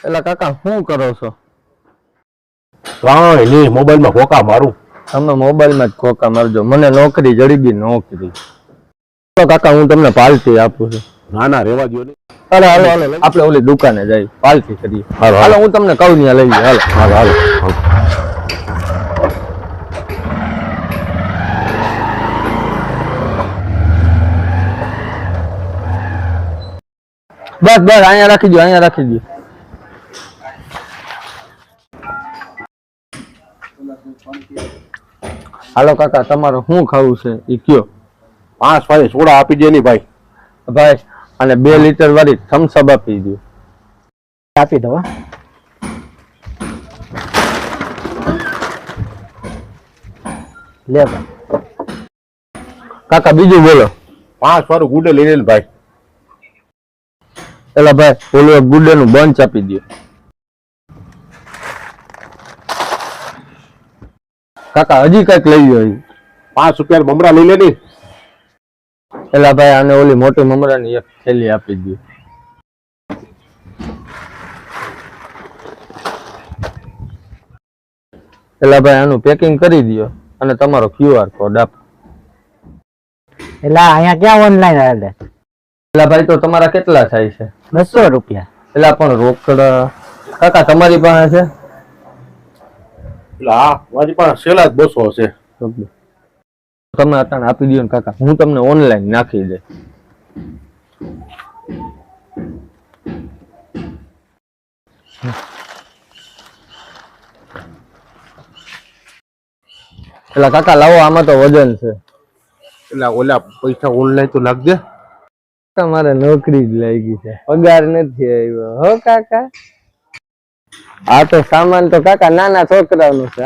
એલા કાકા શું કરો છો? કાંઈ નહીં, મોબાઈલમાં ખોકા મારું. તમે મોબાઈલમાં જ ખોકા મારજો, મને નોકરી જડી ગઈ નોકરી. તો કાકા હું તમને પાર્ટી આપું છું. ના ના રેવા દો નહીં. હાલો હાલો હાલો આપણે ઓલી દુકાને જઈએ પાર્ટી કરીએ. હાલો હું તમને કહું ત્યાં લઈ હાલો હાલો હાલો. બસ બસ અહીંયા રાખી દો, અહીંયા રાખી દો. હાલો કાકા તમારે શું ખાવું છે એ કયો. 5 વાગે સોડા આપી દે ની ભાઈ. ભાઈ અને 2 લીટર વાળી થમ્સ અપ આપી દો. આપી દો. લે ભાઈ. કાકા બીજું બોલો. 5 વાળું ગુડે લઈને ભાઈ. એલા ભાઈ ઓલું ગુડે નું બંચ આપી દો. કાકા હજી કઈક લઈ ગયો. 5 રૂપિયા મમરા લઈ લે ની. એલા ભાઈ આને ઓલી મોટી મમરાની એક થેલી આપી દો. એલા ભાઈ આનું પેકિંગ કરી દો અને તમારો QR કોડ આપો. એટલે અહીંયા ક્યાં ઓનલાઈન હાલે? એલા ભાઈ તો તમારા કેટલા થાય છે? 200 રૂપિયા. એલા પણ રોકડ કાકા તમારી પાસે છે? એટલે હા મારી પાસે સેલા જ 200 છે. તમે અટાણે આપી દો ને કાકા, હું તમને ઓનલાઈન નાખી દે. એટલે કાકા લાવો આમાં તો વજન છે. એટલે ઓલા પૈસા ઓનલાઈન તો નાખજે. તમારે નોકરી જ લાગી છે, પગાર નથી આવ્યો હો કાકા. આ તો સામાન તો કાકા નાના છોકરાઓનું છે.